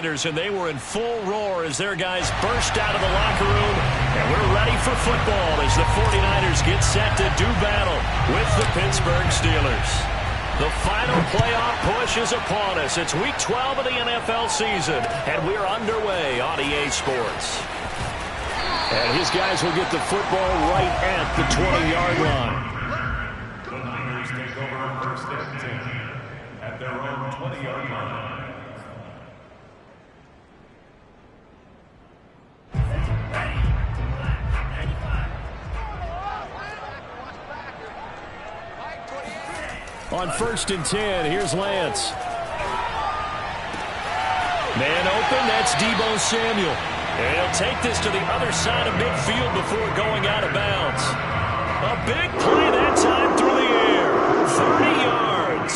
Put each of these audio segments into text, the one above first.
And they were in full roar as their guys burst out of the locker room. And we're ready for football as the 49ers get set to do battle with the Pittsburgh Steelers. The final playoff push is upon us. It's week 12 of the NFL season, and we're underway on EA Sports. And his guys will get the football right at the 20-yard line. The Niners take over on first and 10 at their own 20-yard line. On first and 10, here's Lance. Man open, that's Deebo Samuel. And he'll take this to the other side of midfield before going out of bounds. A big play that time through the air. 30 yards.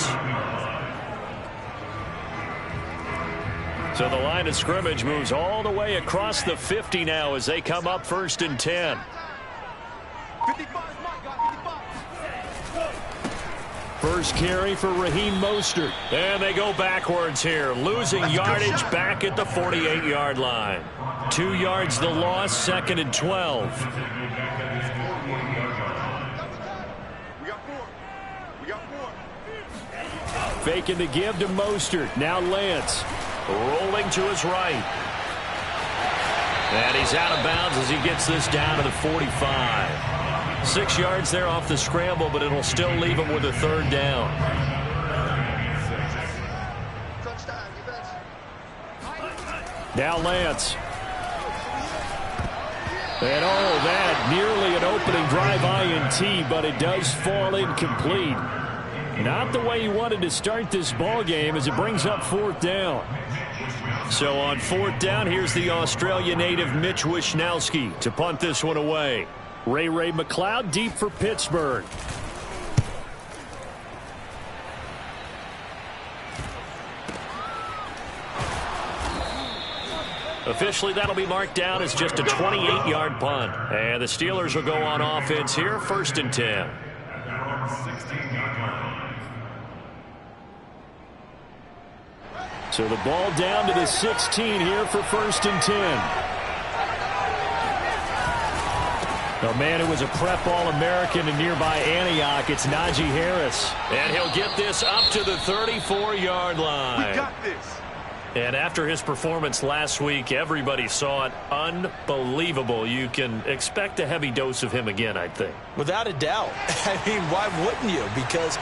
So the line of scrimmage moves all the way across the 50 now as they come up first and 10. First carry for Raheem Mostert. And they go backwards here, losing yardage back at the 48-yard line. 2 yards the loss, second and 12. Faking the give to Mostert. Now Lance. Rolling to his right. And he's out of bounds as he gets this down to the 45. 6 yards there off the scramble, but it'll still leave him with a third down. Now Lance. And that nearly an opening drive INT, but it does fall incomplete. Not the way he wanted to start this ball game as it brings up fourth down. So on fourth down, here's the Australia native Mitch Wishnowski to punt this one away. Ray McLeod deep for Pittsburgh. Officially, that'll be marked down as just a 28-yard punt. And the Steelers will go on offense here, first and 10. So the ball down to the 16 here for first and 10. A man who was a prep All-American in nearby Antioch, it's Najee Harris. And he'll get this up to the 34-yard line. We got this. And after his performance last week, everybody saw it. Unbelievable. You can expect a heavy dose of him again, I think. Without a doubt. I mean, why wouldn't you? Because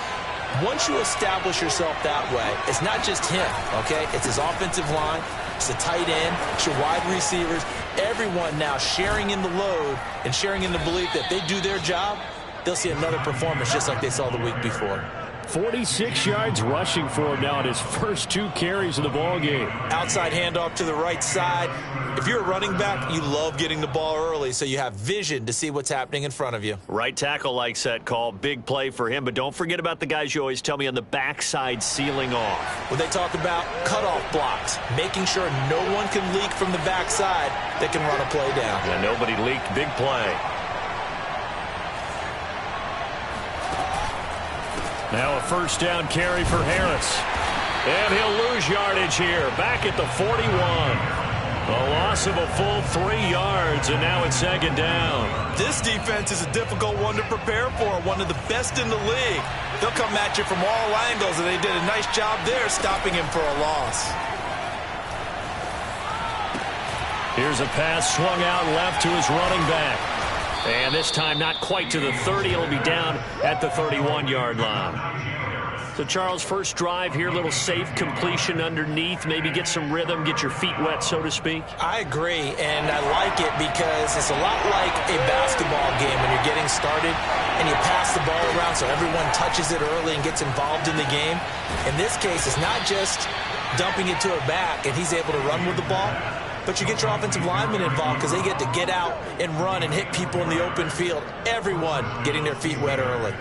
once you establish yourself that way, it's not just him, okay? It's his offensive line. It's the tight end. It's your wide receivers. Everyone now sharing in the load and sharing in the belief that they do their job, they'll see another performance just like they saw the week before. 46 yards rushing for him now in his first 2 carries of the ball game. Outside handoff to the right side. If you're a running back, you love getting the ball early so you have vision to see what's happening in front of you. Right tackle likes that call. Big play for him, but don't forget about the guys you always tell me on the backside sealing off. When they talk about cutoff blocks, making sure no one can leak from the backside that can run a play down. And nobody leaked. Big play. Now a first down carry for Harris. And he'll lose yardage here. Back at the 41. A loss of a full 3 yards, and now it's second down. This defense is a difficult one to prepare for, one of the best in the league. They'll come at you from all angles, and they did a nice job there stopping him for a loss. Here's a pass swung out left to his running back. And this time not quite to the 30. It'll be down at the 31-yard line. So, Charles, first drive here, little safe completion underneath. Maybe get some rhythm, get your feet wet, so to speak. I agree, and I like it because it's a lot like a basketball game when you're getting started and you pass the ball around so everyone touches it early and gets involved in the game. In this case, it's not just dumping it to a back and he's able to run with the ball. But you get your offensive linemen involved because they get to get out and run and hit people in the open field. Everyone getting their feet wet early.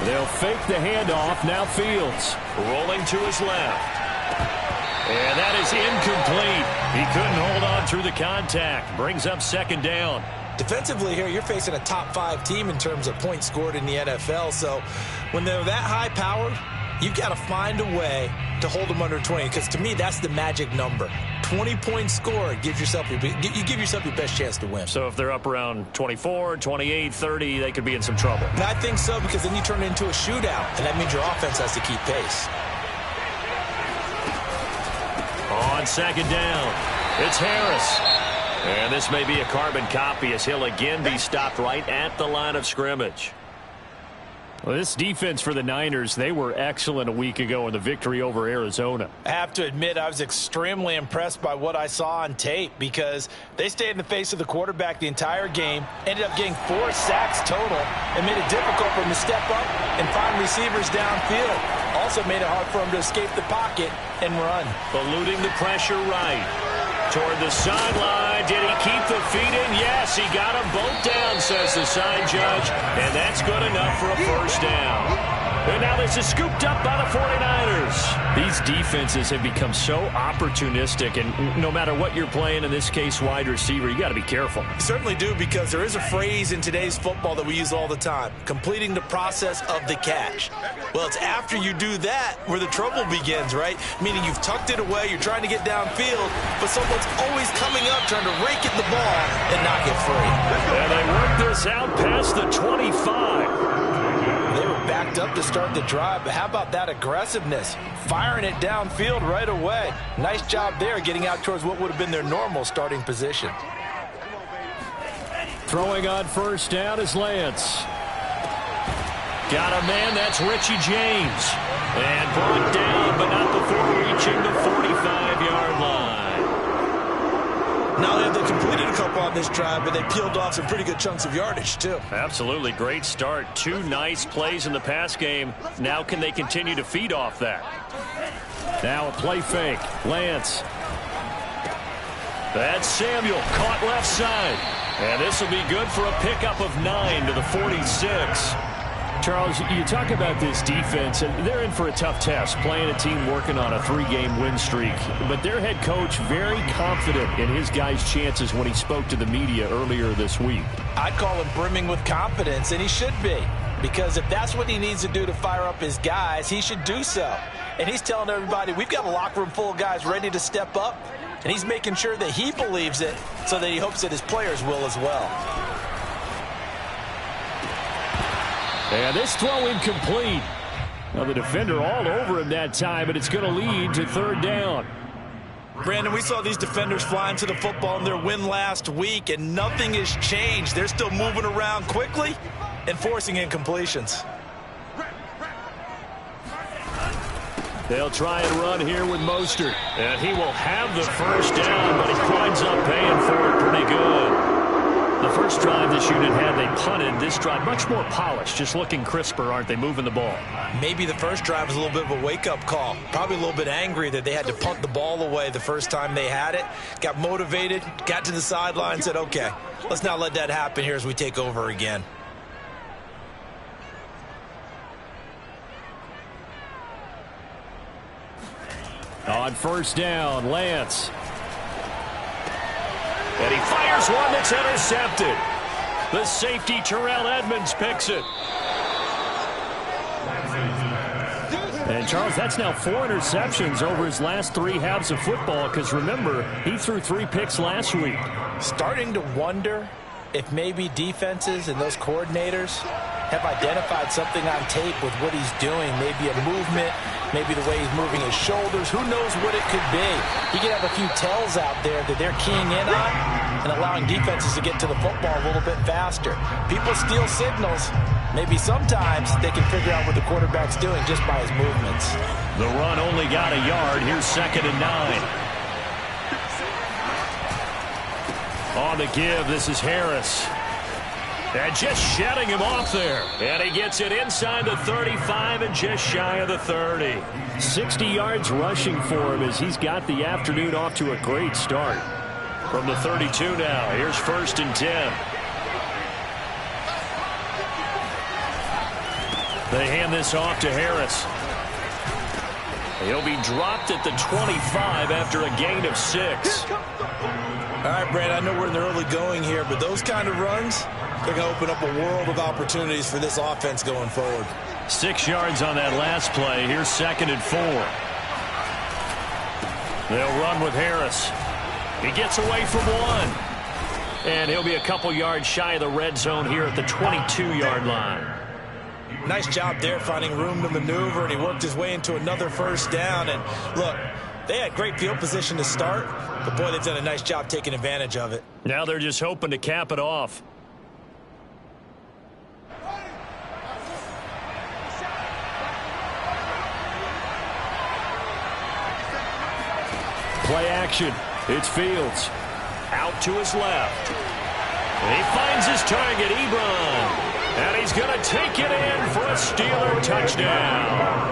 They'll fake the handoff. Now Fields rolling to his left. And that is incomplete. He couldn't hold on through the contact. Brings up second down. Defensively here, you're facing a top 5 team in terms of points scored in the NFL. So when they're that high powered, you've got to find a way to hold them under 20, because to me, that's the magic number. 20 points scored, you give yourself your best chance to win. So if they're up around 24, 28, 30, they could be in some trouble. And I think so, because then you turn it into a shootout, and that means your offense has to keep pace. On second down, it's Harris. And this may be a carbon copy, as he'll again be stopped right at the line of scrimmage. Well, this defense for the Niners, they were excellent a week ago in the victory over Arizona. I have to admit, I was extremely impressed by what I saw on tape, because they stayed in the face of the quarterback the entire game, ended up getting 4 sacks total, and made it difficult for him to step up and find receivers downfield. Also made it hard for him to escape the pocket and run. Eluding the pressure right. Toward the sideline. Did he keep the feet in? Yes, he got them both down, says the side judge. And that's good enough for a first down. And now this is scooped up by the 49ers. These defenses have become so opportunistic, and no matter what you're playing, in this case wide receiver, you got to be careful. You certainly do, because there is a phrase in today's football that we use all the time: completing the process of the catch. Well, it's after you do that where the trouble begins, right? Meaning you've tucked it away, you're trying to get downfield, but someone's always coming up trying to rake at the ball and knock it free. And they work this out past the 25. They were backed up to start the drive, but how about that aggressiveness? Firing it downfield right away. Nice job there, getting out towards what would have been their normal starting position. Throwing on first down is Lance. Got a man, that's Richie James. And brought down, but not before reaching the 45-yard line. Not only have they completed a couple on this drive, but they peeled off some pretty good chunks of yardage, too. Absolutely. Great start. 2 nice plays in the pass game. Now can they continue to feed off that? Now a play fake. Lance. That's Samuel, caught left side. And this will be good for a pickup of 9 to the 46. Charles, you talk about this defense, and they're in for a tough test, playing a team working on a 3-game win streak. But their head coach very confident in his guys' chances when he spoke to the media earlier this week. I'd call him brimming with confidence, and he should be. Because if that's what he needs to do to fire up his guys, he should do so. And he's telling everybody, we've got a locker room full of guys ready to step up, and he's making sure that he believes it so that he hopes that his players will as well. And this throw incomplete. Now the defender all over him that time, but it's going to lead to third down. Brandon, we saw these defenders flying to the football in their win last week, and nothing has changed. They're still moving around quickly and forcing incompletions. They'll try and run here with Mostert. And he will have the first down, but he winds up paying for it pretty good. The first drive this unit had, they punted. This drive, much more polished, just looking crisper, aren't they, moving the ball? Maybe the first drive was a little bit of a wake-up call. Probably a little bit angry that they had to punt the ball away the first time they had it. Got motivated, got to the sideline, said, okay, let's not let that happen here as we take over again. On first down, Lance. And he fires one that's intercepted. The safety, Terrell Edmonds, picks it. And, Charles, that's now 4 interceptions over his last 3 halves of football, because, remember, he threw 3 picks last week. Starting to wonder if maybe defenses and those coordinators have identified something on tape with what he's doing. Maybe a movement, maybe the way he's moving his shoulders. Who knows what it could be? He could have a few tells out there that they're keying in on and allowing defenses to get to the football a little bit faster. People steal signals. Maybe sometimes they can figure out what the quarterback's doing just by his movements. The run only got a yard. Here's 2nd and 9. On the give, this is Harris. And just shutting him off there. And he gets it inside the 35 and just shy of the 30. 60 yards rushing for him as he's got the afternoon off to a great start. From the 32 now, here's 1st and 10. They hand this off to Harris. He'll be dropped at the 25 after a gain of 6. All right, Brad, I know we're in the early going here, but those kind of runs, they're going to open up a world of opportunities for this offense going forward. 6 yards on that last play. Here's 2nd and 4. They'll run with Harris. He gets away from one. And he'll be a couple yards shy of the red zone here at the 22-yard line. Nice job there finding room to maneuver, and he worked his way into another first down. And look, they had great field position to start, but boy, they've done a nice job taking advantage of it. Now they're just hoping to cap it off. Play action. It's Fields. Out to his left. He finds his target, Ebron. And he's going to take it in for a Steeler touchdown.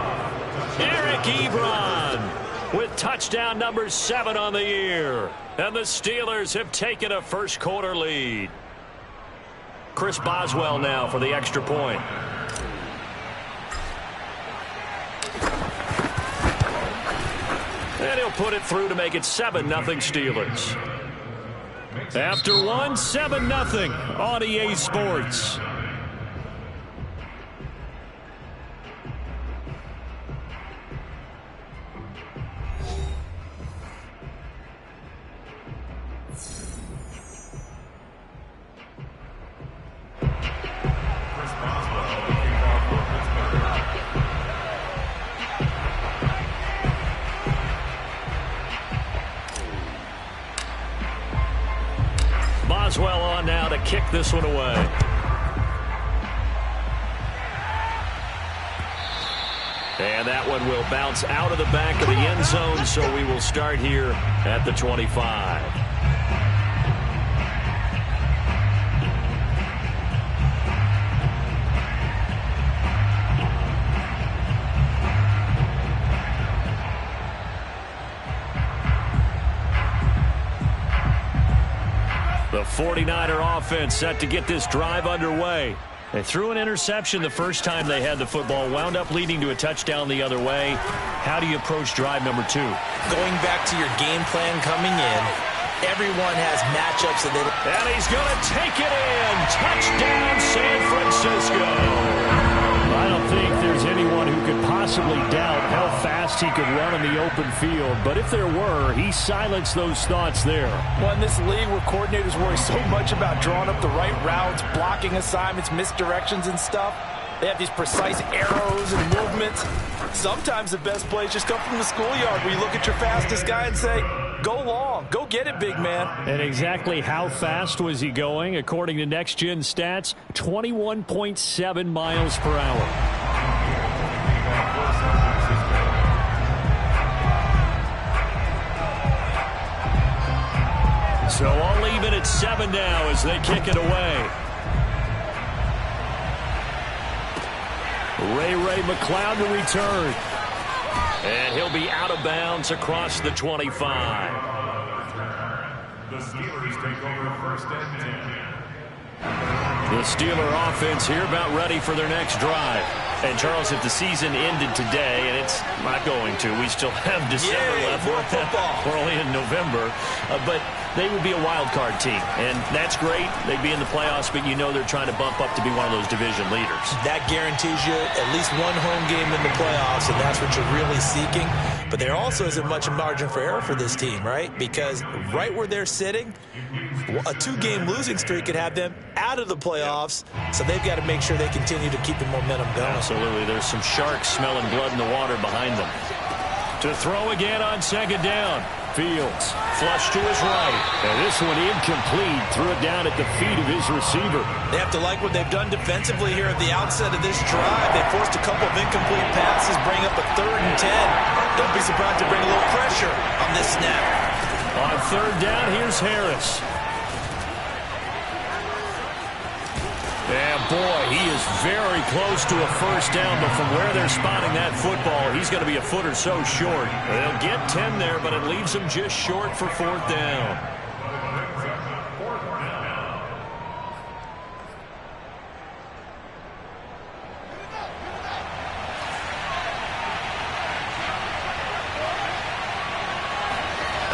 Eric Ebron with touchdown number 7 on the year. And the Steelers have taken a first-quarter lead. Chris Boswell now for the extra point. And he'll put it through to make it 7-0 Steelers. After one, 7-0 on EA Sports. Boswell on now to kick this one away. And that one will bounce out of the back of the end zone, so we will start here at the 25. The 49er offense set to get this drive underway. They threw an interception the first time they had the football, wound up leading to a touchdown the other way. How do you approach drive number 2? Going back to your game plan coming in, everyone has matchups that they... And he's going to take it in. Touchdown, San Francisco. I don't think there's anyone who could possibly doubt how fast he could run in the open field. But if there were, he silenced those thoughts there. Well, in this league where coordinators worry so much about drawing up the right routes, blocking assignments, misdirections and stuff, they have these precise arrows and movements. Sometimes the best plays just come from the schoolyard where you look at your fastest guy and say, go long, go get it, big man. And exactly how fast was he going? According to Next Gen Stats, 21.7 miles per hour. So all even at 7 now as they kick it away. Ray McLeod to return. And he'll be out of bounds across the 25. The Steelers take over first and 10. The Steeler offense here about ready for their next drive. And, Charles, if the season ended today, and it's not going to, we still have December left. More football. We're only in November. But they would be a wild card team. And that's great. They'd be in the playoffs, but you know they're trying to bump up to be one of those division leaders. That guarantees you at least one home game in the playoffs, and that's what you're really seeking. But there also isn't much margin for error for this team, right? Because right where they're sitting, a 2-game losing streak could have them out of the playoffs, so they've got to make sure they continue to keep the momentum going. Absolutely. There's some sharks smelling blood in the water behind them. To throw again on 2nd down. Fields, flush to his right. And this one incomplete. Threw it down at the feet of his receiver. They have to like what they've done defensively here at the outset of this drive. They forced a couple of incomplete passes, bring up a 3rd and 10. Don't be surprised to bring a little pressure on this snap. On 3rd down, here's Harris. And, boy, he is very close to a first down, but from where they're spotting that football, he's going to be a foot or so short. They'll get 10 there, but it leaves them just short for 4th down.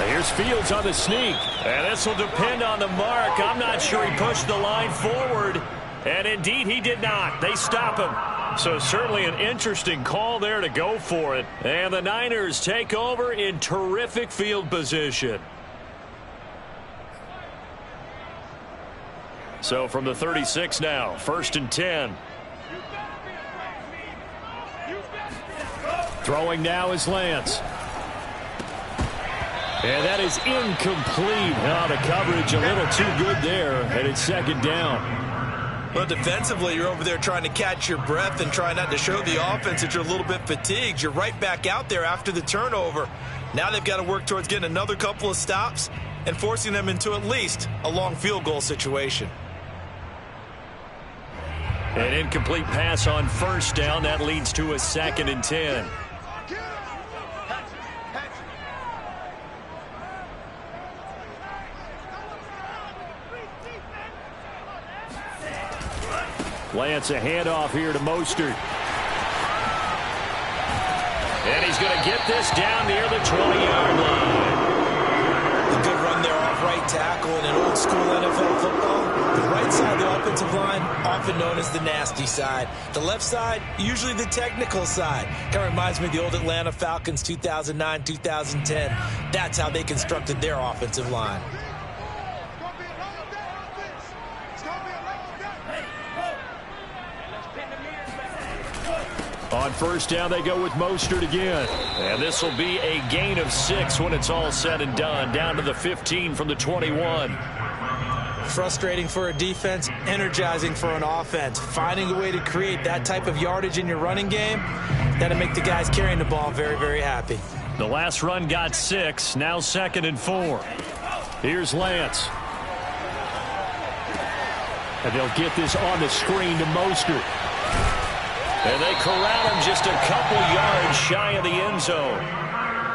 Here's Here's Fields on the sneak. And this will depend on the mark. I'm not sure he pushed the line forward. And indeed, he did not. They stop him. So certainly an interesting call there to go for it. And the Niners take over in terrific field position. So from the 36 now, 1st and 10. Throwing now is Lance. And that is incomplete. Now the coverage a little too good there, and it's 2nd down. Well, defensively, you're over there trying to catch your breath and try not to show the offense that you're a little bit fatigued. You're right back out there after the turnover. Now they've got to work towards getting another couple of stops and forcing them into at least a long field goal situation. An incomplete pass on 1st down. That leads to a 2nd and 10. Lance, a handoff here to Mostert. And he's going to get this down near the 20-yard line. A good run there off right tackle in an old school NFL football. The right side of the offensive line, often known as the nasty side. The left side, usually the technical side. Kind of reminds me of the old Atlanta Falcons 2009, 2010. That's how they constructed their offensive line. On 1st down, they go with Mostert again. And this will be a gain of 6 when it's all said and done. Down to the 15 from the 21. Frustrating for a defense, energizing for an offense. Finding a way to create that type of yardage in your running game, that'll make the guys carrying the ball very, very happy. The last run got 6. Now 2nd and 4. Here's Lance. And they'll get this on the screen to Mostert. And they corral him just a couple yards shy of the end zone.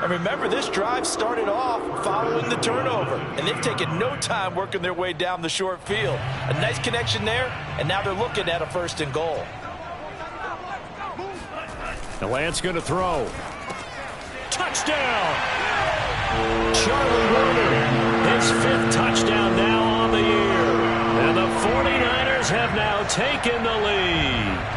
And remember, this drive started off following the turnover, and they've taken no time working their way down the short field. A nice connection there, and now they're looking at a 1st and goal. The Lance going to throw. Touchdown! Charlie Warner, his 5th touchdown now on the year. And the 49ers have now taken the lead.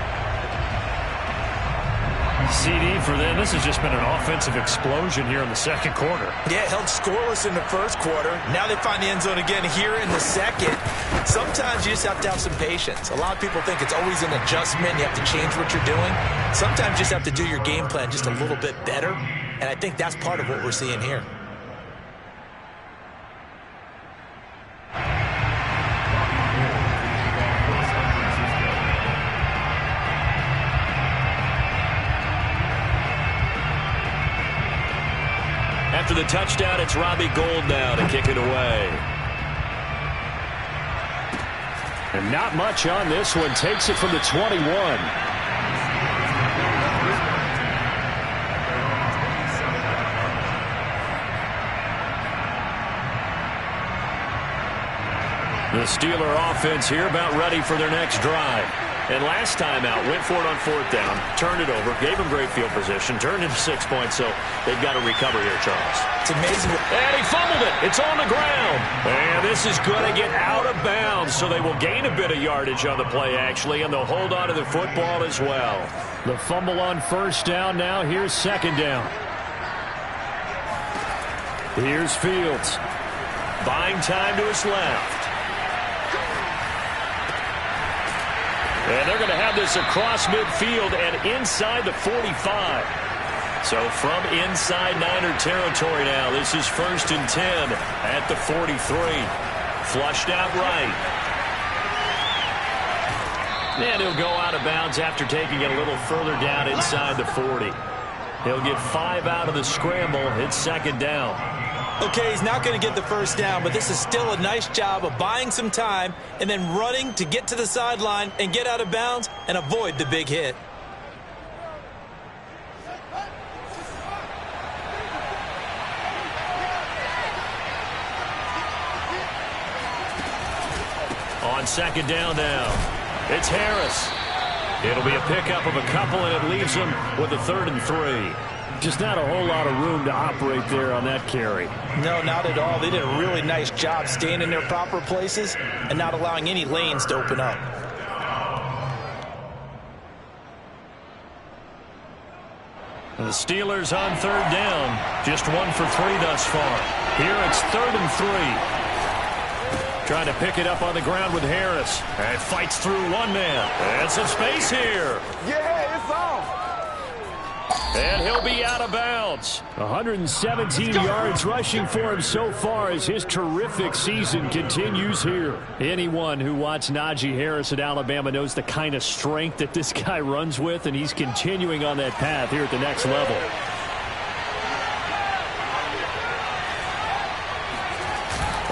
CD for them. This has just been an offensive explosion here in the 2nd quarter. Yeah, held scoreless in the 1st quarter. Now they find the end zone again here in the 2nd. Sometimes you just have to have some patience. A lot of people think it's always an adjustment. You have to change what you're doing. Sometimes you just have to do your game plan just a little bit better. And I think that's part of what we're seeing here. After the touchdown, it's Robbie Gould now to kick it away. And not much on this one. Takes it from the 21. The Steeler offense here about ready for their next drive. And last time out, went for it on 4th down, turned it over, gave them great field position, turned into 6 points, so they've got to recover here, Charles. It's amazing. And he fumbled it. It's on the ground. And this is going to get out of bounds, so they will gain a bit of yardage on the play, actually, and they'll hold on to the football as well. The fumble on 1st down now. Here's 2nd down. Here's Fields. Buying time to his left. And they're going to have this across midfield and inside the 45. So from inside Niner territory now, this is 1st and 10 at the 43. Flushed out right. And he'll go out of bounds after taking it a little further down inside the 40. He'll get 5 out of the scramble. It's 2nd down. Okay, he's not going to get the 1st down, but this is still a nice job of buying some time and then running to get to the sideline and get out of bounds and avoid the big hit. On 2nd down now, it's Harris. It'll be a pickup of a couple, and it leaves them with a 3rd and 3. Just not a whole lot of room to operate there on that carry. No, not at all. They did a really nice job staying in their proper places and not allowing any lanes to open up. The Steelers on third down. Just 1 for 3 thus far. Here it's 3rd and 3. Trying to pick it up on the ground with Harris. And fights through one man. And some space here. Yeah, it's off. And he'll be out of bounds. 117 yards rushing for him so far as his terrific season continues here. Anyone who watched Najee Harris at Alabama knows the kind of strength that this guy runs with, and he's continuing on that path here at the next level.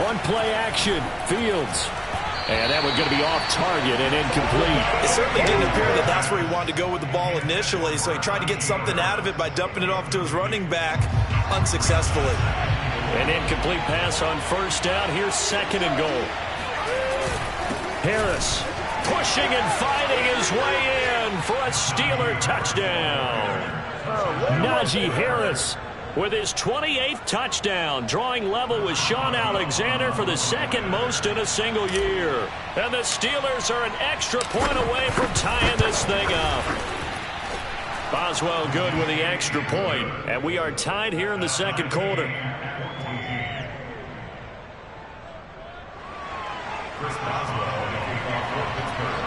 On play action, Fields. And that one's going to be off target and incomplete. It certainly didn't appear that that's where he wanted to go with the ball initially, so he tried to get something out of it by dumping it off to his running back unsuccessfully. An incomplete pass on first down. Here's 2nd and goal. Harris pushing and fighting his way in for a Steeler touchdown. Najee Harris with his 28th touchdown, drawing level with Sean Alexander for the 2nd most in a single year. And the Steelers are an extra point away from tying this thing up. Boswell good with the extra point, and we are tied here in the 2nd quarter. Chris Boswell, making call for Pittsburgh.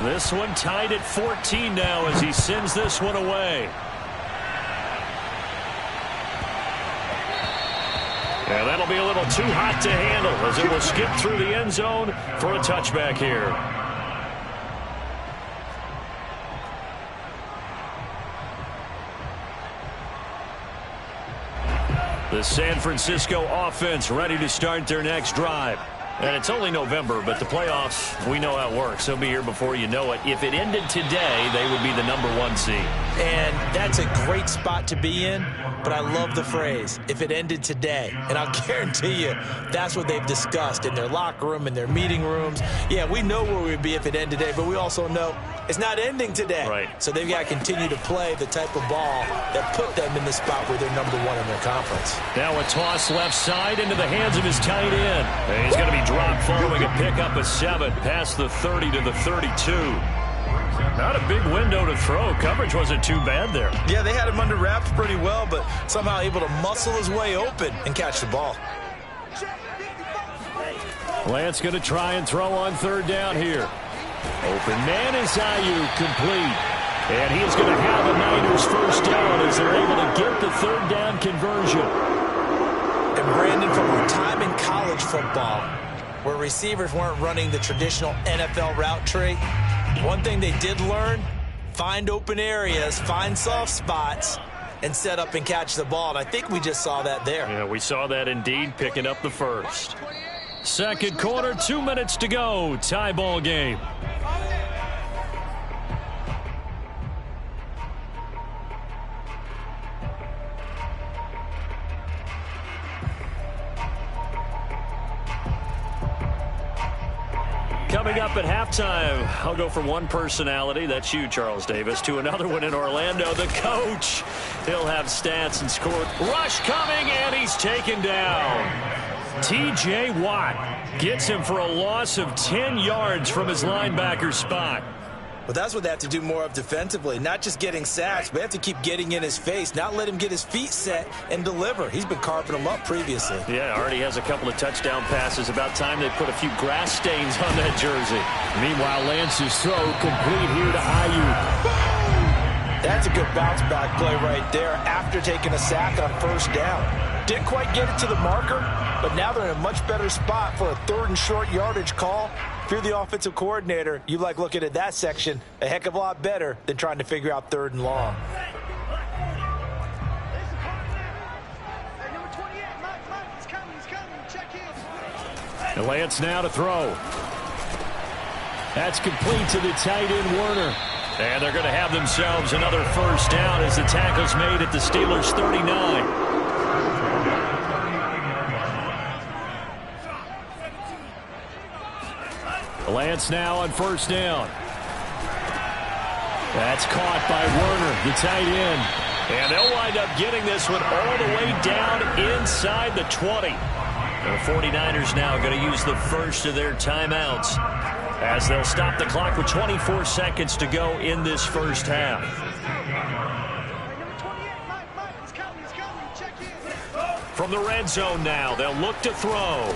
This one tied at 14 now as he sends this one away. And that'll be a little too hot to handle as it will skip through the end zone for a touchback here. The San Francisco offense ready to start their next drive. And it's only November, but the playoffs, we know how it works. They'll be here before you know it. If it ended today, they would be the #1 seed. And that's a great spot to be in, but I love the phrase, if it ended today. And I'll guarantee you, that's what they've discussed in their locker room, in their meeting rooms. Yeah, we know where we'd be if it ended today, but we also know it's not ending today. Right. So they've got to continue to play the type of ball that put them in the spot where they're #1 in their conference. Now a toss left side into the hands of his tight end. And he's going to be dropped following a pickup of 7 past the 30 to the 32. Not a big window to throw. Coverage wasn't too bad there. Yeah, they had him under wraps pretty well, but somehow able to muscle his way open and catch the ball. Lance going to try and throw on 3rd down here. Open man is Ayuk, complete. And he is going to have a Niners first down as they're able to get the 3rd down conversion. And Brandon, from our time in college football, where receivers weren't running the traditional NFL route tree, one thing they did learn, find open areas, find soft spots, and set up and catch the ball. And I think we just saw that there. Yeah, we saw that indeed, picking up the first. 2nd quarter, 2 minutes to go. Tie ball game. Coming up at halftime, I'll go from one personality, that's you, Charles Davis, to another one in Orlando, the coach. He'll have stats and score. Rush coming, and he's taken down. T.J. Watt gets him for a loss of 10 yards from his linebacker spot. But that's what they have to do more of defensively, not just getting sacks, but they have to keep getting in his face, not let him get his feet set and deliver. He's been carving them up previously. Yeah, already has a couple of touchdown passes. About time they put a few grass stains on that jersey. Meanwhile, Lance's throw complete here to Ayuk. That's a good bounce-back play right there after taking a sack on 1st down. Didn't quite get it to the marker, but now they're in a much better spot for a 3rd and short yardage call. If you're the offensive coordinator, you like looking at that section a heck of a lot better than trying to figure out 3rd and long. And Lance now to throw. That's complete to the tight end, Werner. And they're going to have themselves another first down as the tackle's made at the Steelers' 39. Lance now on 1st down. That's caught by Werner, the tight end. And they'll wind up getting this one all the way down inside the 20. The 49ers now going to use the first of their timeouts as they'll stop the clock with 24 seconds to go in this first half. From the red zone now, they'll look to throw.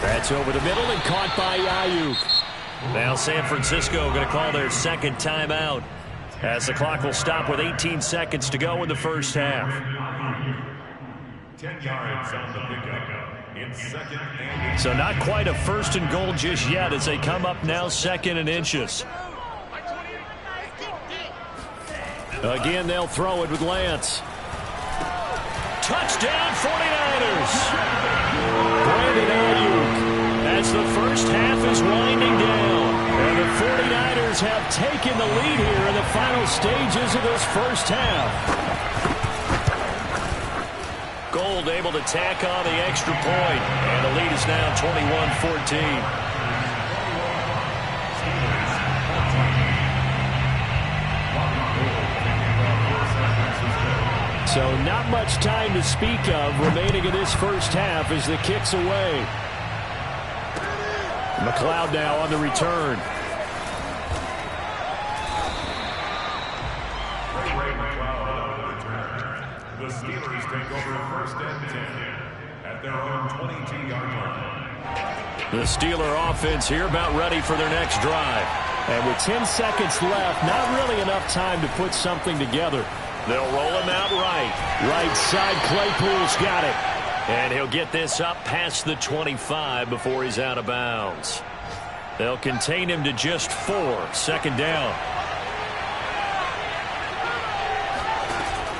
That's over the middle and caught by Ayuk. Now San Francisco going to call their second timeout as the clock will stop with 18 seconds to go in the first half. 10 yards on the pickup. In second and so not quite a first and goal just yet as they come up now second and inches. Again, they'll throw it with Lance. Touchdown 49ers. Brandon Ayuk as the first half is winding down. And the 49ers have taken the lead here in the final stages of this first half. Gold able to tack on the extra point. And the lead is now 21-14. So not much time to speak of remaining in this first half as the kick's away. McLeod now on the return. the Steelers take over first and 10 at their own 22-yard line. The Steeler offense here about ready for their next drive. And with 10 seconds left, not really enough time to put something together. They'll roll him out right. Right side, Claypool's got it. And he'll get this up past the 25 before he's out of bounds. They'll contain him to just 4. Second down.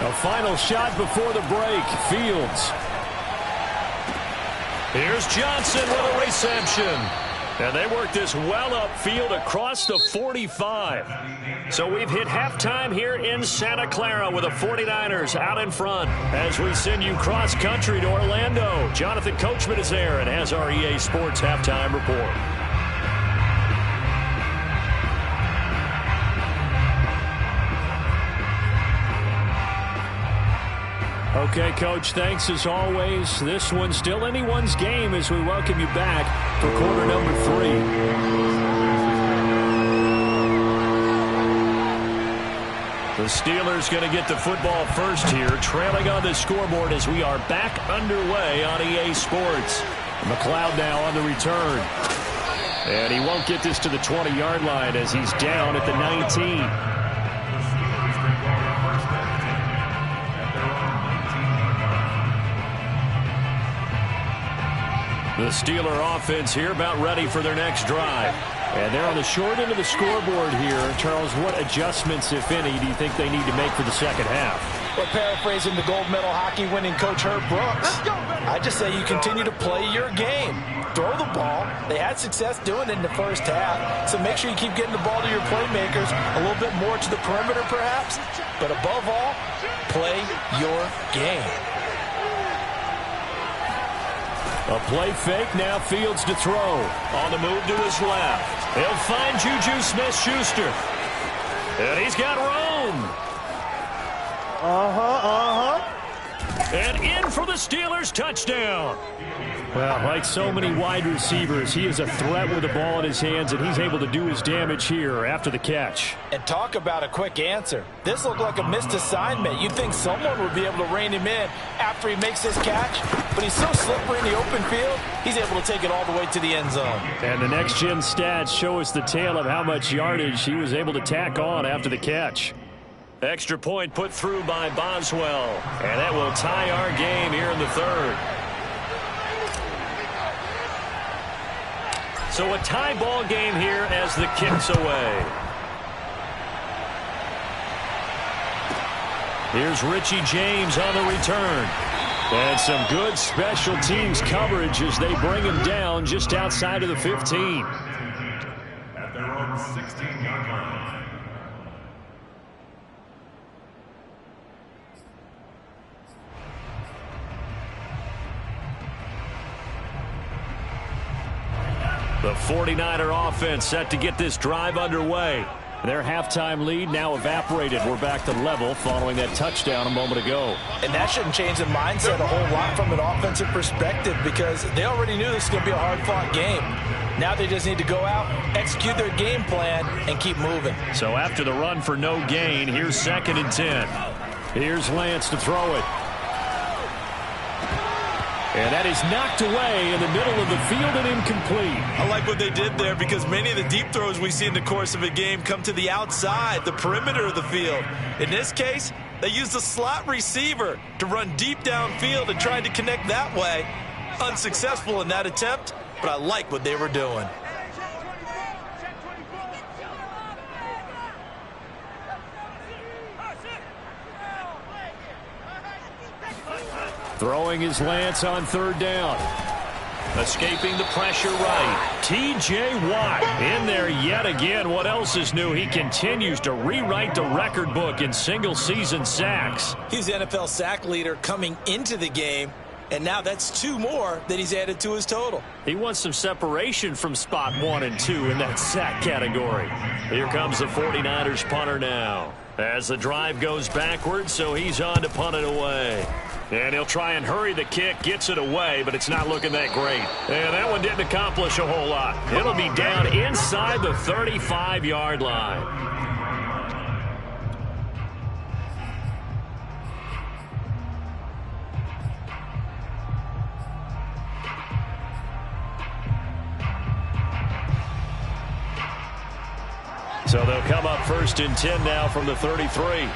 A final shot before the break. Fields. Here's Johnson with a reception. And they work this well upfield across the 45. So we've hit halftime here in Santa Clara with the 49ers out in front as we send you cross country to Orlando. Jonathan Coachman is there and has our EA Sports halftime report. Okay, Coach, thanks as always. This one's still anyone's game as we welcome you back for quarter number 3. The Steelers going to get the football first here, trailing on the scoreboard as we are back underway on EA Sports. McLeod now on the return. And he won't get this to the 20-yard line as he's down at the 19. The Steeler offense here about ready for their next drive. And they're on the short end of the scoreboard here. Charles, what adjustments, if any, do you think they need to make for the second half? Well, paraphrasing the gold medal hockey winning coach Herb Brooks, I just say you continue to play your game. Throw the ball. They had success doing it in the first half, so make sure you keep getting the ball to your playmakers, a little bit more to the perimeter perhaps, but above all, play your game. A play fake, now Fields to throw. On the move to his left. He'll find Juju Smith-Schuster. And he's got Rome. And in for the Steelers, touchdown. Well, like so many wide receivers, he is a threat with the ball in his hands, and he's able to do his damage here after the catch. And talk about a quick answer. This looked like a missed assignment. You'd think someone would be able to rein him in after he makes this catch, but he's so slippery in the open field, he's able to take it all the way to the end zone. And the next-gen stats show us the tale of how much yardage he was able to tack on after the catch. Extra point put through by Boswell. And that will tie our game here in the third. So a tie ball game here as the kick's away. Here's Richie James on the return. And some good special teams coverage as they bring him down just outside of the 15. At their own 16-yard line. The 49er offense set to get this drive underway. Their halftime lead now evaporated. We're back to level following that touchdown a moment ago. And that shouldn't change the mindset a whole lot from an offensive perspective because they already knew this was going to be a hard-fought game. Now they just need to go out, execute their game plan, and keep moving. So after the run for no gain, here's 2nd and 10. Here's Lance to throw it. And that is knocked away in the middle of the field and incomplete. I like what they did there because many of the deep throws we see in the course of a game come to the outside, the perimeter of the field. In this case, they used a slot receiver to run deep downfield and tried to connect that way. Unsuccessful in that attempt, but I like what they were doing. Throwing his Lance on 3rd down. Escaping the pressure right. T.J. Watt in there yet again. What else is new? He continues to rewrite the record book in single-season sacks. He's the NFL sack leader coming into the game, and now that's 2 more that he's added to his total. He wants some separation from spot 1 and 2 in that sack category. Here comes the 49ers punter now. As the drive goes backwards, so he's on to punt it away. And he'll try and hurry the kick, gets it away, but it's not looking that great. And that one didn't accomplish a whole lot. It'll be down inside the 35-yard line. So they'll come up 1st and 10 now from the 33.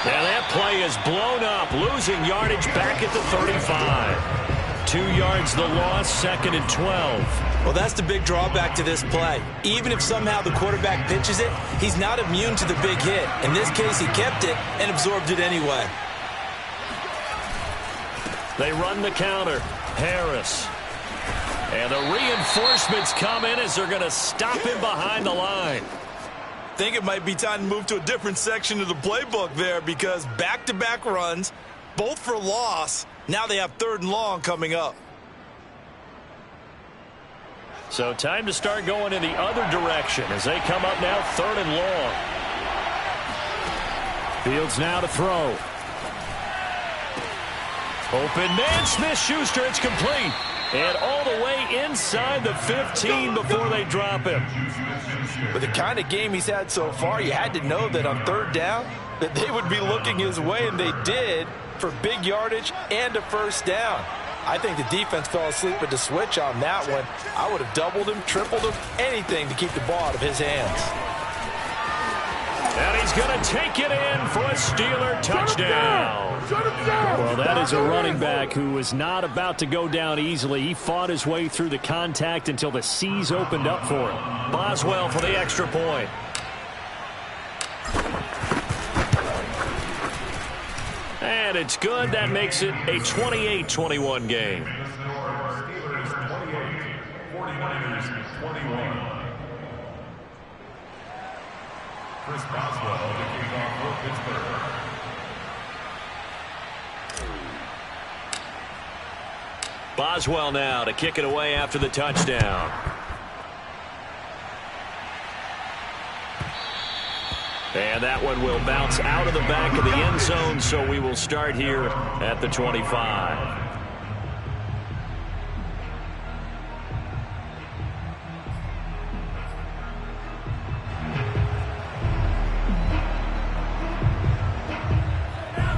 And that play is blown up, losing yardage back at the 35. 2 yards the loss, 2nd and 12. Well, that's the big drawback to this play. Even if somehow the quarterback pitches it, he's not immune to the big hit. In this case, he kept it and absorbed it anyway. They run the counter. Harris. And the reinforcements come in as they're going to stop him behind the line. I think it might be time to move to a different section of the playbook there because back-to-back runs, both for loss. Now they have 3rd and long coming up. So time to start going in the other direction as they come up now 3rd and long. Fields now to throw. Open man, Smith-Schuster, it's complete. And all the way inside the 15 before they drop him. With the kind of game he's had so far, you had to know that on 3rd down that they would be looking his way, and they did for big yardage and a 1st down. I think the defense fell asleep at the switch on that one. I would have doubled him, tripled him, anything to keep the ball out of his hands. And he's going to take it in for a Steeler touchdown. Well, that is a running back who was not about to go down easily. He fought his way through the contact until the seas opened up for him. Boswell for the extra point. And it's good. That makes it a 28-21 game. Steelers 28, 49ers 21. Chris Boswell to kick off for Pittsburgh. Boswell now to kick it away after the touchdown. And that one will bounce out of the back of the end zone, so we will start here at the 25.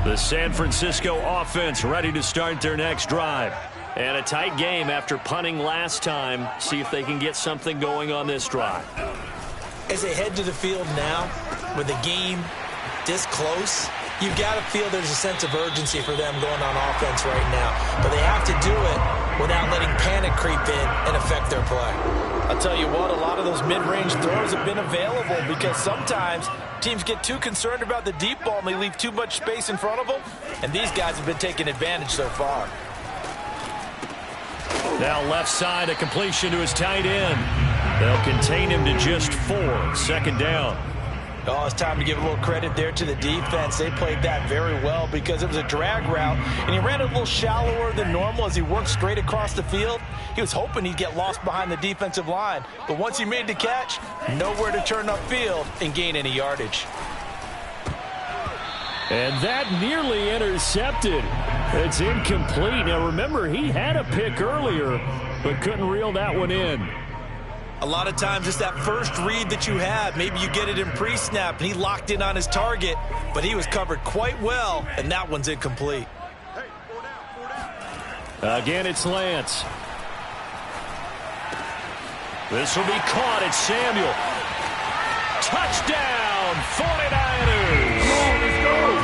The San Francisco offense ready to start their next drive. And a tight game after punting last time. See if they can get something going on this drive. As they head to the field now, with the game this close, you've got to feel there's a sense of urgency for them going on offense right now. But they have to do it without letting panic creep in and affect their play. I'll tell you what, a lot of those mid-range throws have been available because sometimes teams get too concerned about the deep ball and they leave too much space in front of them. And these guys have been taking advantage so far. Now left side, a completion to his tight end. They'll contain him to just 4. 2nd down. Oh, it's time to give a little credit there to the defense. They played that very well because it was a drag route, and he ran a little shallower than normal as he worked straight across the field. He was hoping he'd get lost behind the defensive line, but once he made the catch, nowhere to turn upfield and gain any yardage. And that nearly intercepted. It's incomplete. Now, remember, he had a pick earlier, but couldn't reel that one in. A lot of times it's that first read that you have. Maybe you get it in pre-snap, and he locked in on his target, but he was covered quite well, and that one's incomplete. Again, it's Lance. This will be caught. It's Samuel. Touchdown, 49ers.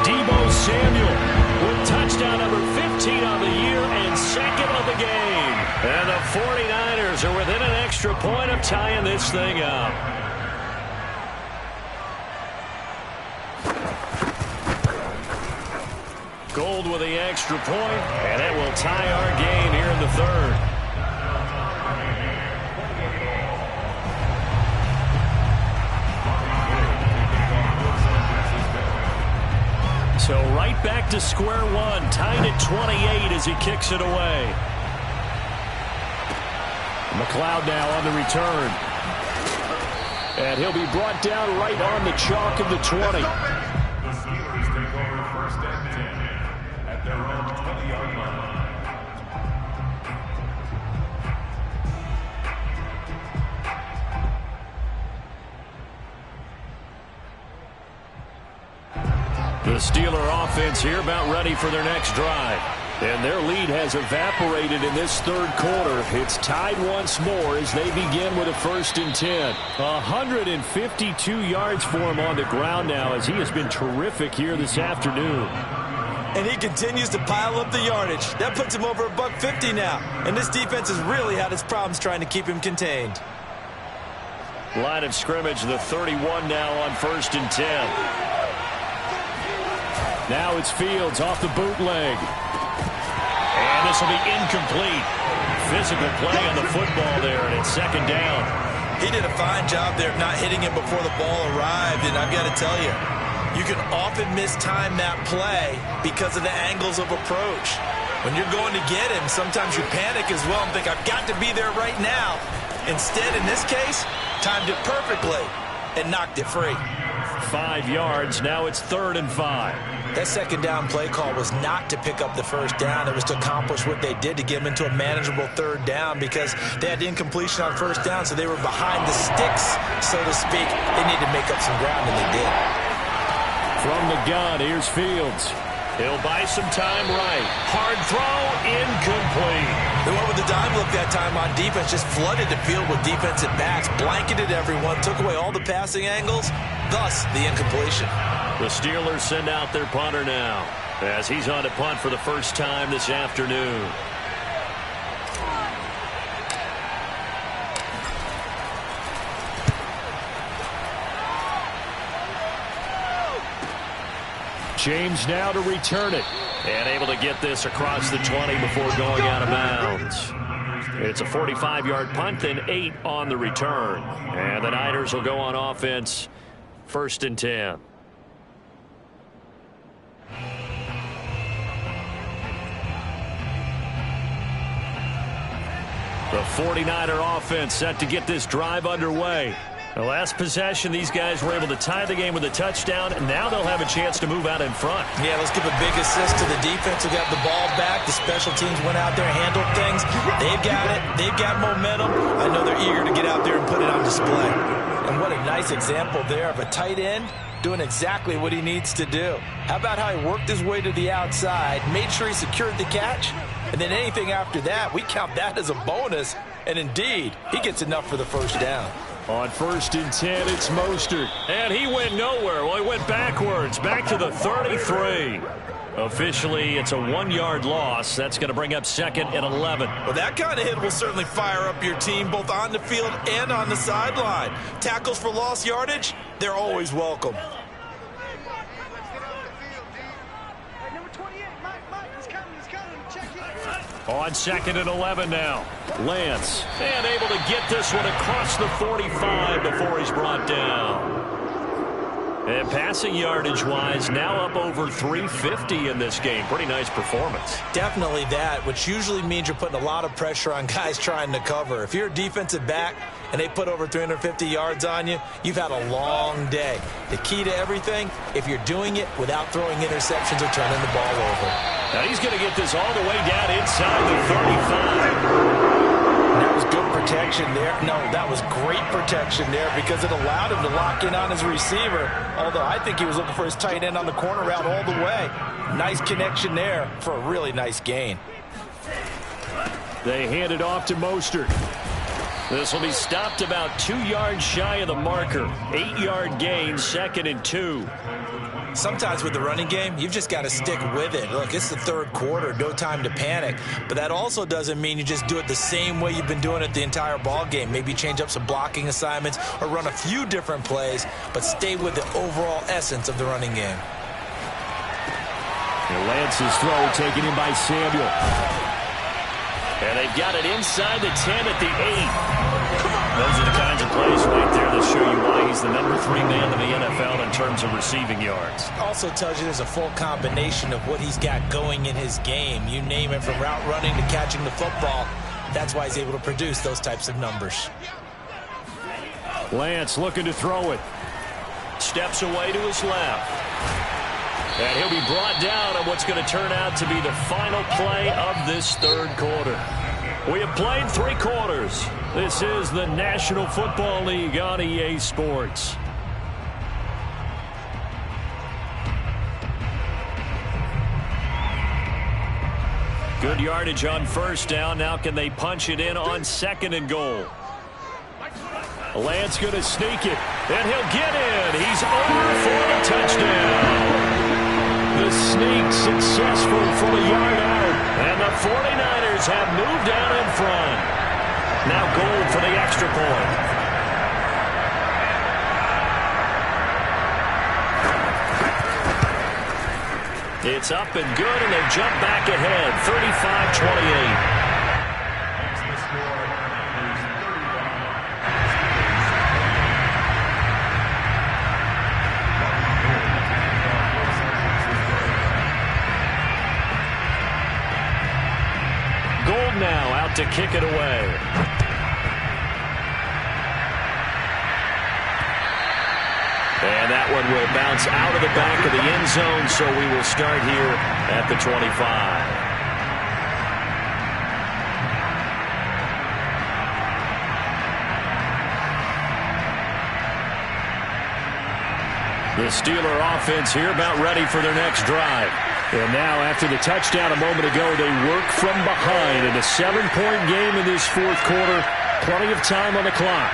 Deebo Samuel with touchdown number 15 on the year and second of the game. And the 49ers are within an extra point of tying this thing up. Gold with the extra point, and it will tie our game here in the third. So right back to square one, tied at 28 as he kicks it away. McLeod now on the return. And he'll be brought down right on the chalk of the 20. The Steelers take over first and 10 at their own 20-yard line. The Steeler offense here about ready for their next drive. And their lead has evaporated in this third quarter. It's tied once more as they begin with a 1st and 10. 152 yards for him on the ground now as he has been terrific here this afternoon. And he continues to pile up the yardage. That puts him over $150 now. And this defense has really had its problems trying to keep him contained. Line of scrimmage, the 31 now on 1st and 10. Now it's Fields off the bootleg. And this will be incomplete. Physical play on the football there, and it's second down. He did a fine job there of not hitting him before the ball arrived, and I've got to tell you, you can often mistime that play because of the angles of approach. When you're going to get him, sometimes you panic as well and think, I've got to be there right now. Instead, in this case, timed it perfectly and knocked it free. 5 yards. Now it's 3rd and 5. That second down play call was not to pick up the first down. It was to accomplish what they did to get them into a manageable 3rd down because they had incompletion on 1st down, so they were behind the sticks, so to speak. They needed to make up some ground, and they did. From the gun, here's Fields. He'll buy some time right. Hard throw, incomplete. They went with the dime look that time on defense, just flooded the field with defensive backs, blanketed everyone, took away all the passing angles, thus the incompletion. The Steelers send out their punter now as he's on to punt for the first time this afternoon. James now to return it. And able to get this across the 20 before going out of bounds. It's a 45-yard punt, then 8 on the return. And the Niners will go on offense, 1st and 10. The 49er offense set to get this drive underway. The last possession, these guys were able to tie the game with a touchdown, and now they'll have a chance to move out in front. Yeah, let's give a big assist to the defense who got the ball back. The special teams went out there and handled things. They've got it. They've got momentum. I know they're eager to get out there and put it on display. And what a nice example there of a tight end doing exactly what he needs to do. How about how he worked his way to the outside, made sure he secured the catch, and then anything after that, we count that as a bonus. And indeed, he gets enough for the first down. On 1st and 10, it's Mostert. And he went nowhere. Well, he went backwards, back to the 33. Officially, it's a 1-yard loss. That's going to bring up 2nd and 11. Well, that kind of hit will certainly fire up your team, both on the field and on the sideline. Tackles for lost yardage, they're always welcome. On 2nd and 11 now. Lance, and able to get this one across the 45 before he's brought down. And passing yardage-wise, now up over 350 in this game. Pretty nice performance. Definitely that, which usually means you're putting a lot of pressure on guys trying to cover. If you're a defensive back and they put over 350 yards on you, you've had a long day. The key to everything, if you're doing it without throwing interceptions or turning the ball over. Now he's going to get this all the way down inside the 35. That was good protection there. No, that was great protection there because it allowed him to lock in on his receiver. Although I think he was looking for his tight end on the corner route all the way. Nice connection there for a really nice gain. They hand it off to Mostert. This will be stopped about 2 yards shy of the marker. 8-yard gain, 2nd and 2. Sometimes with the running game, you've just got to stick with it. Look, it's the third quarter, no time to panic. But that also doesn't mean you just do it the same way you've been doing it the entire ball game. Maybe change up some blocking assignments or run a few different plays, but stay with the overall essence of the running game. And Lance's throw taken in by Samuel. And they've got it inside the 10 at the 8. Those are the kinds of plays right there that show you why he's the number 3 man in the NFL in terms of receiving yards. Also tells you there's a full combination of what he's got going in his game. You name it, from route running to catching the football. That's why he's able to produce those types of numbers. Lance looking to throw it. Steps away to his left. And he'll be brought down on what's going to turn out to be the final play of this third quarter. We have played 3 quarters. This is the National Football League on EA Sports. Good yardage on first down. Now can they punch it in on 2nd and goal? Lance going to sneak it, and he'll get in. He's over for a touchdown. The sneak successful from a yard out. And the 49ers have moved down in front. Now goal for the extra point. It's up and good, and they jump back ahead, 35-28. Now out to kick it away. And that one will bounce out of the back of the end zone, so we will start here at the 25. The Steeler offense here about ready for their next drive. And now, after the touchdown a moment ago, they work from behind in a 7-point game in this fourth quarter. Plenty of time on the clock.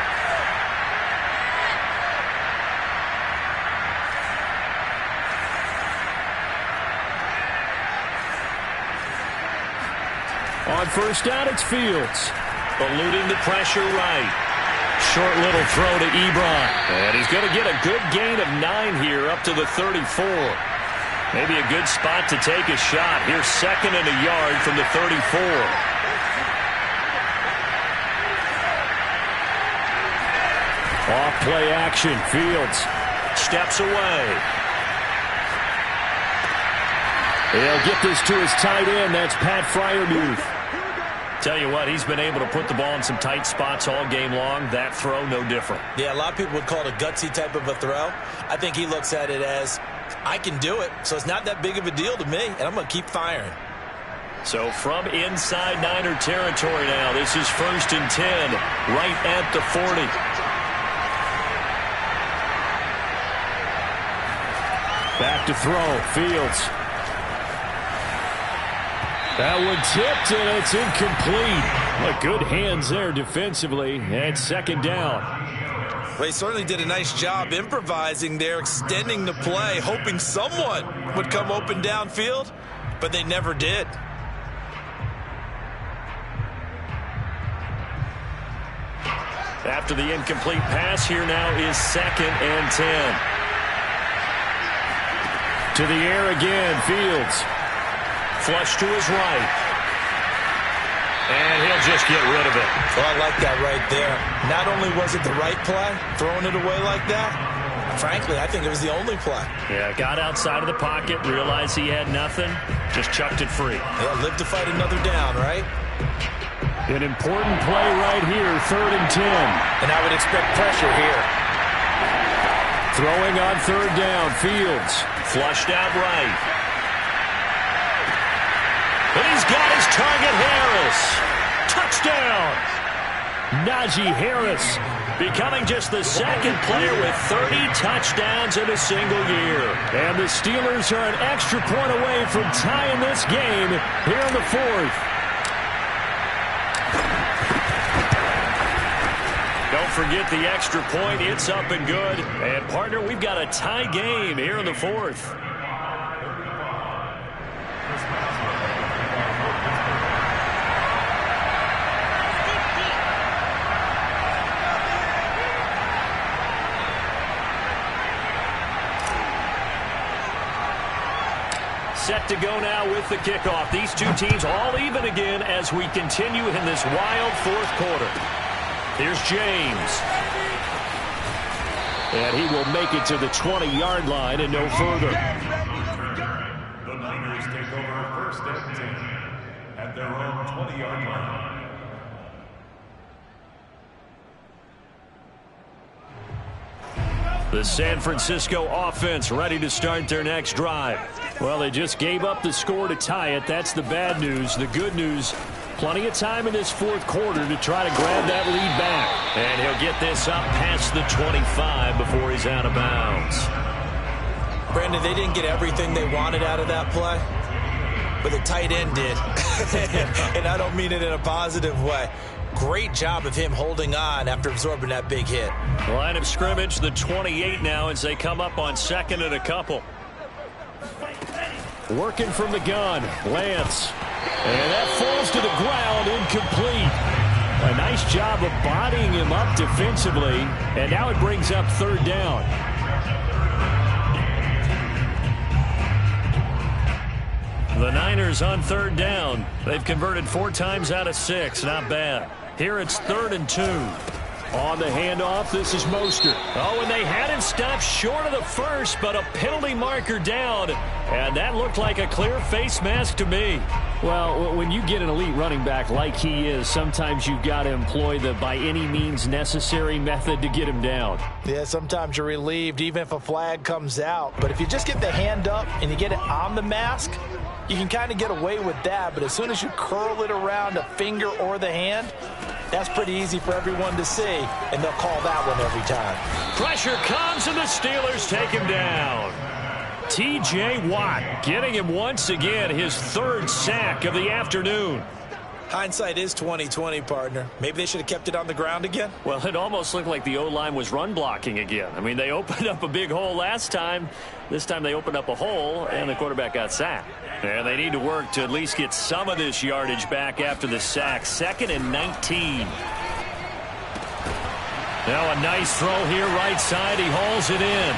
On first down, it's Fields. Eluding the pressure right. Short little throw to Ebron. And he's going to get a good gain of 9 here up to the 34. Maybe a good spot to take a shot. Here's 2nd and a yard from the 34. Off play action. Fields steps away. He'll get this to his tight end. That's Pat Freiermuth. Tell you what, he's been able to put the ball in some tight spots all game long. That throw, no different. Yeah, a lot of people would call it a gutsy type of a throw. I think he looks at it as, I can do it, so it's not that big of a deal to me, and I'm going to keep firing. So from inside Niner territory now, this is 1st and 10, right at the 40. Back to throw, Fields. That one tipped, and it's incomplete. But good hands there defensively, and 2nd down. Well, he certainly did a nice job improvising there, extending the play, hoping someone would come open downfield, but they never did. After the incomplete pass, here now is 2nd and 10. To the air again, Fields. Flush to his right. And he'll just get rid of it. Well, I like that right there. Not only was it the right play, throwing it away like that, Frankly, I think it was the only play. Yeah, got outside of the pocket, realized he had nothing, just chucked it free. Yeah, live to fight another down, right? An important play right here, 3rd and 10. And I would expect pressure here. Throwing on 3rd down, Fields. Flushed out right. And he's got his target, Harris. Touchdown! Najee Harris becoming just the 2nd player with 30 touchdowns in a single year. And the Steelers are an extra point away from tying this game here in the 4th. Don't forget the extra point. It's up and good. And, partner, we've got a tie game here in the 4th. Set to go now with the kickoff. These two teams all even again as we continue in this wild 4th quarter. Here's James. And he will make it to the 20-yard line and no further. The Niners take over 1st and 10 at their own 20-yard line. The San Francisco offense ready to start their next drive. Well, they just gave up the score to tie it. That's the bad news. The good news, plenty of time in this 4th quarter to try to grab that lead back. And he'll get this up past the 25 before he's out of bounds. Brandon, they didn't get everything they wanted out of that play, but the tight end did. And I don't mean it in a positive way. Great job of him holding on after absorbing that big hit. Line of scrimmage, the 28 now as they come up on 2nd and a couple. Working from the gun, Lance. And that falls to the ground, incomplete. A nice job of bodying him up defensively. And now it brings up 3rd down. The Niners on 3rd down. They've converted 4 times out of 6. Not bad. Here it's 3rd and 2. On the handoff, this is Mostert. Oh, and they had him stopped short of the first, but a penalty marker down. And that looked like a clear face mask to me. Well, when you get an elite running back like he is, sometimes you've got to employ the by any means necessary method to get him down. Yeah, sometimes you're relieved even if a flag comes out. But if you just get the hand up and you get it on the mask, you can kind of get away with that. But as soon as you curl it around a finger or the hand, that's pretty easy for everyone to see, and they'll call that one every time. Pressure comes, and the Steelers take him down. T.J. Watt getting him once again his 3rd sack of the afternoon. Hindsight is 20/20, partner. Maybe they should have kept it on the ground again. Well, it almost looked like the O-line was run blocking again. I mean, they opened up a big hole last time. This time they opened up a hole, and the quarterback got sacked. And they need to work to at least get some of this yardage back after the sack. 2nd and 19. Now a nice throw here, right side. He hauls it in.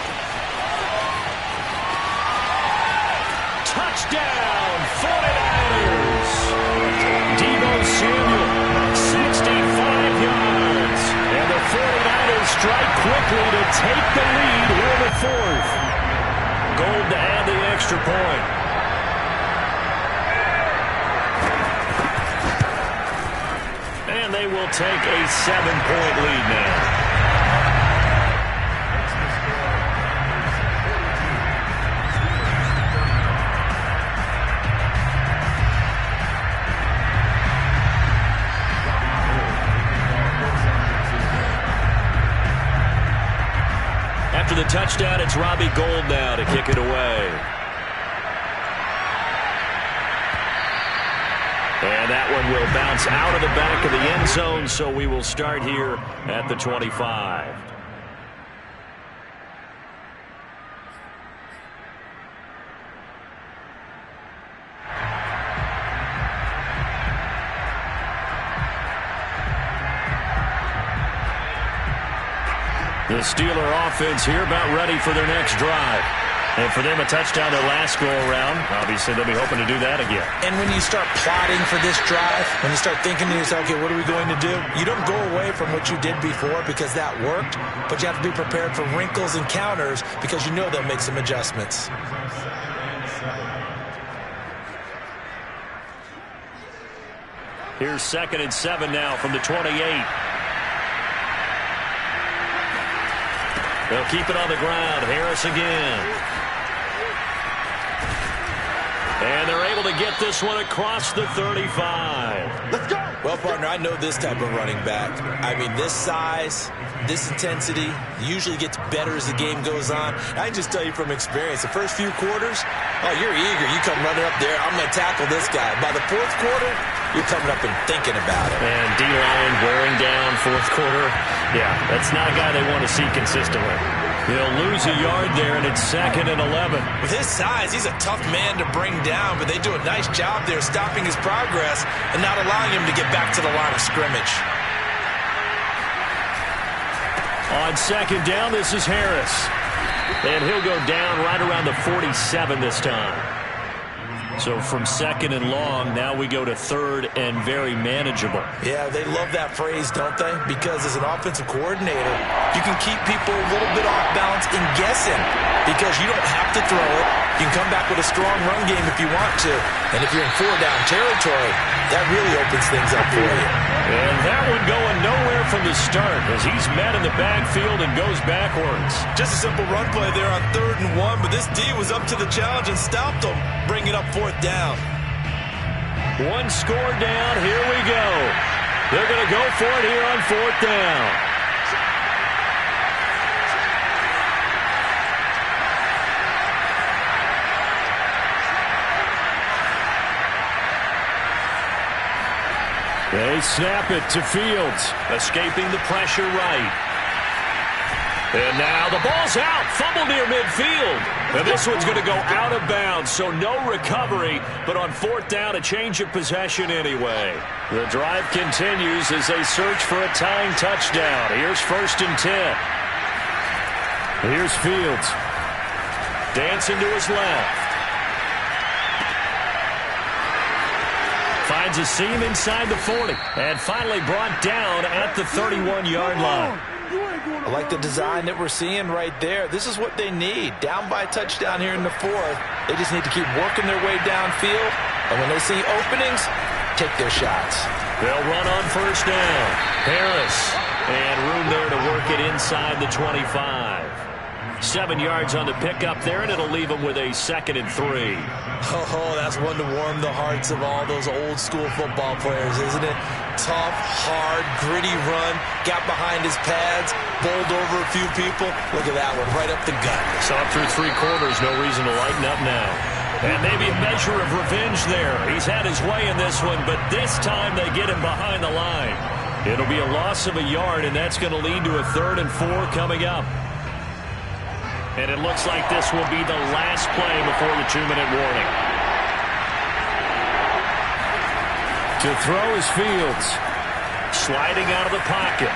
Touchdown, 49ers. Deebo Samuel, 65 yards. And the 49ers strike quickly to take the lead here in the 4th. Gold to add the extra point. And they will take a 7-point lead now. After the touchdown, it's Robbie Gould now to kick it away. And that one will bounce out of the back of the end zone, so we will start here at the 25. The Steeler offense here about ready for their next drive. And for them, a touchdown their last go-around. Obviously, they'll be hoping to do that again. And when you start plotting for this drive, when you start thinking to yourself, okay, what are we going to do? You don't go away from what you did before because that worked, but you have to be prepared for wrinkles and counters because you know they'll make some adjustments. Here's 2nd and 7 now from the 28. They'll keep it on the ground. Harris again. And they're able to get this one across the 35. Let's go. Well, partner, I know this type of running back. I mean, this size, this intensity usually gets better as the game goes on. I can just tell you from experience, the first few quarters, oh, you're eager. You come running up there. I'm going to tackle this guy. By the fourth quarter, you're coming up and thinking about it. And D-line wearing down fourth quarter. Yeah, that's not a guy they want to see consistently. He'll lose a yard there, and it's 2nd and 11. With his size, he's a tough man to bring down, but they do a nice job there stopping his progress and not allowing him to get back to the line of scrimmage. On 2nd down, this is Harris. And he'll go down right around the 47 this time. So from 2nd and long, now we go to 3rd and very manageable. Yeah, they love that phrase, don't they? Because as an offensive coordinator, you can keep people a little bit off balance and guessing because you don't have to throw it. You can come back with a strong run game if you want to. And if you're in 4-down territory, that really opens things up for you. And that one going nowhere from the start as he's met in the backfield and goes backwards. Just a simple run play there on 3rd and 1, but this D was up to the challenge and stopped him, bringing up 4th down. One score down. Here we go. They're going to go for it here on 4th down. They snap it to Fields, escaping the pressure right. And now the ball's out, fumble near midfield. And this one's going to go out of bounds, so no recovery. But on 4th down, a change of possession anyway. The drive continues as they search for a tying touchdown. Here's 1st and 10. Here's Fields. Dancing to his left. Finds a seam inside the 40. And finally brought down at the 31-yard line. I like the design that we're seeing right there. This is what they need. Down by a touchdown here in the 4th. They just need to keep working their way downfield. And when they see openings, take their shots. They'll run on 1st down. Harris. And room there to work it inside the 25. 7 yards on the pickup there, and it'll leave them with a 2nd and 3. Oh, that's one to warm the hearts of all those old-school football players, isn't it? Tough, hard, gritty run, got behind his pads, bowled over a few people. Look at that one, right up the gut. Saw it through 3 quarters, no reason to lighten up now. And maybe a measure of revenge there. He's had his way in this one, but this time they get him behind the line. It'll be a loss of a yard, and that's going to lead to a 3rd and 4 coming up. And it looks like this will be the last play before the 2-minute warning. To throw is Fields. Sliding out of the pocket.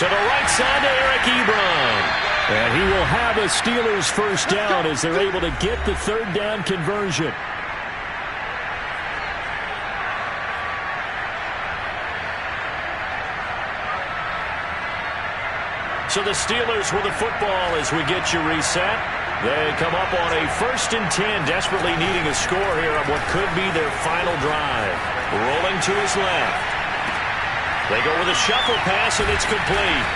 To the right side to Eric Ebron. And he will have a Steelers 1st down as they're able to get the 3rd down conversion. So the Steelers with the football as we get you reset. They come up on a 1st and 10, desperately needing a score here on what could be their final drive. Rolling to his left. They go with a shuffle pass, and it's complete.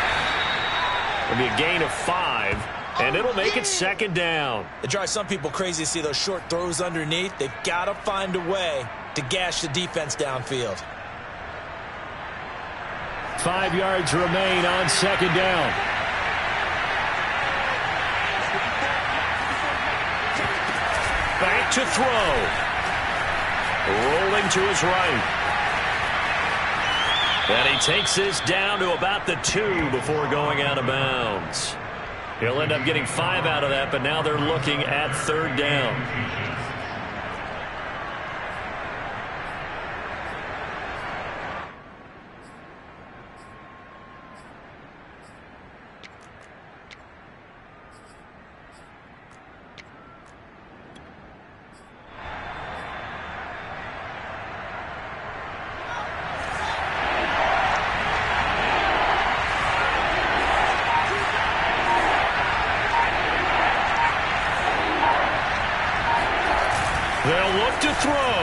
It'll be a gain of 5, and it'll make it 2nd down. It drives some people crazy to see those short throws underneath. They've got to find a way to gash the defense downfield. 5 yards remain on 2nd down. Back to throw. Rolling to his right. And he takes this down to about the 2 before going out of bounds. He'll end up getting 5 out of that, but now they're looking at 3rd down. They'll look to throw.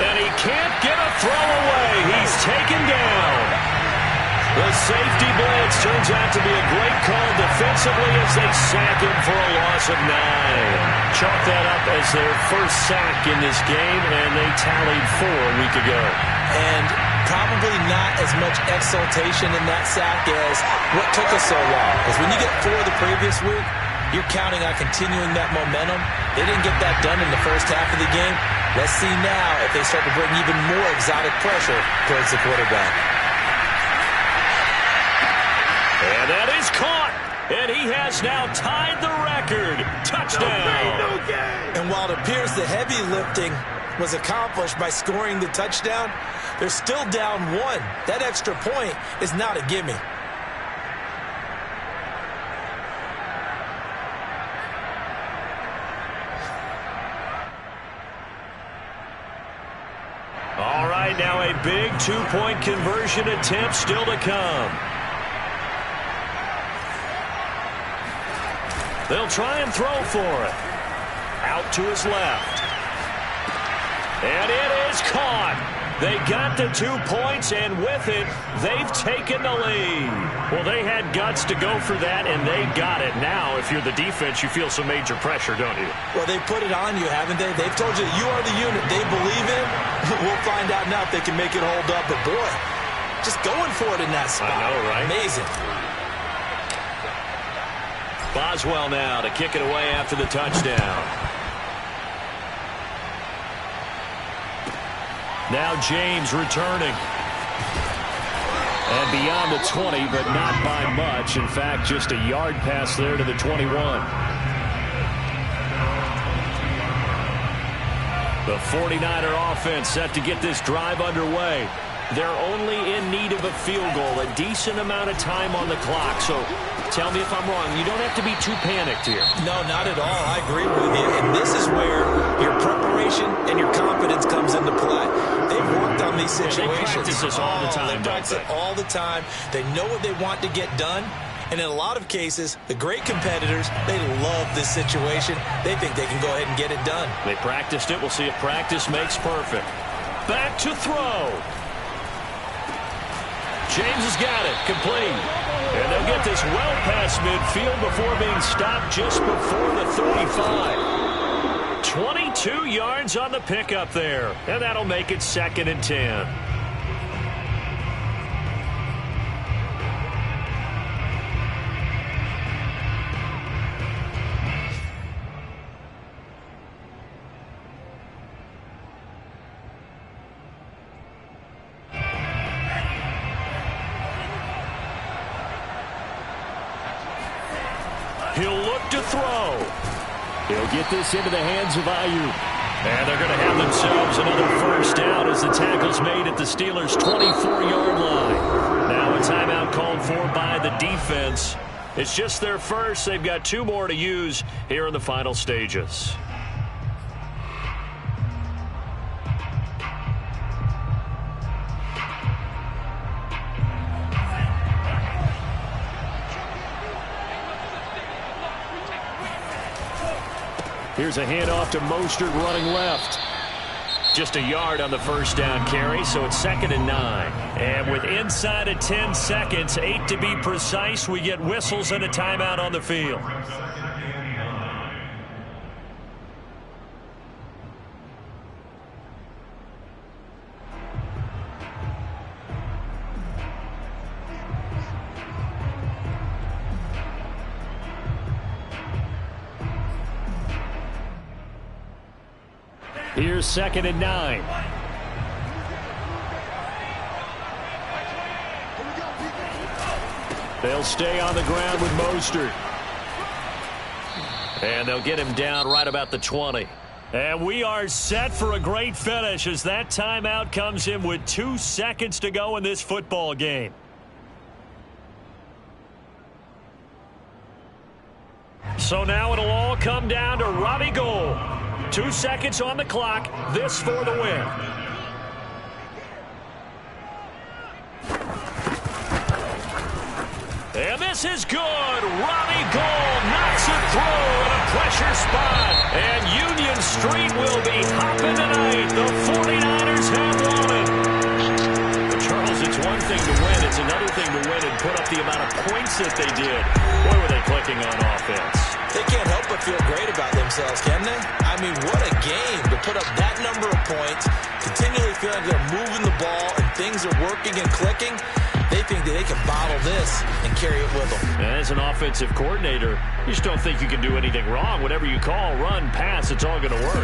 And he can't get a throw away. He's taken down. The safety blitz turns out to be a great call defensively as they sack him for a loss of 9. Chalk that up as their first sack in this game, and they tallied 4 a week ago. And probably not as much exultation in that sack as what took us so long. Because when you get 4 the previous week, you're counting on continuing that momentum. They didn't get that done in the first half of the game. Let's see now if they start to bring even more exotic pressure towards the quarterback. And that is caught. And he has now tied the record. Touchdown. And while it appears the heavy lifting was accomplished by scoring the touchdown, they're still down 1. That extra point is not a gimme. All right, now a big 2-point conversion attempt still to come. They'll try and throw for it. Out to his left. And it is caught. They got the 2 points, and with it, they've taken the lead. Well, they had guts to go for that, and they got it. Now, if you're the defense, you feel some major pressure, don't you? Well, they put it on you, haven't they? They've told you you are the unit they believe in. We'll find out now if they can make it hold up. But, boy, just going for it in that spot. I know, right? Amazing. Boswell now to kick it away after the touchdown. Now James returning. And beyond the 20, but not by much. In fact, just a yard pass there to the 21. The 49er offense set to get this drive underway. They're only in need of a field goal, a decent amount of time on the clock. So tell me if I'm wrong. You don't have to be too panicked here. No, not at all. I agree with you. And this is where your preparation and your confidence comes into play. They've worked on these situations. They practice this all the time, They practice it all the time. They know what they want to get done. And in a lot of cases, the great competitors, they love this situation. They think they can go ahead and get it done. They practiced it. We'll see if practice makes perfect. Back to throw. James has got it. Complete. And they'll get this well past midfield before being stopped just before the 35. 22 yards on the pickup there. And that'll make it 2nd and 10. He'll look to throw. He'll get this into the hands of Ayuk. And they're going to have themselves another first down as the tackle's made at the Steelers' 24-yard line. Now a timeout called for by the defense. It's just their first. They've got 2 more to use here in the final stages. Here's a handoff to Mostert running left. Just a yard on the first down carry, so it's 2nd and 9. And with inside of 10 seconds, 8 to be precise, we get whistles and a timeout on the field. Here's 2nd and 9. They'll stay on the ground with Mostert. And they'll get him down right about the 20. And we are set for a great finish as that timeout comes in with 2 seconds to go in this football game. So now it'll all come down to Robbie Gould. 2 seconds on the clock. This for the win. And this is good. Robbie Gould knocks it throw in a pressure spot. And Union Street will be hopping tonight. The 49ers have won it. But Charles, it's one thing to win. It's another thing to win and put up the amount of points that they did. Boy, were they clicking on offense. They can't help but feel great about themselves, can they? I mean, what a game to put up that number of points, continually feeling like they're moving the ball and things are working and clicking. They think that they can bottle this and carry it with them. And as an offensive coordinator, you just don't think you can do anything wrong. Whatever you call, run, pass, it's all going to work.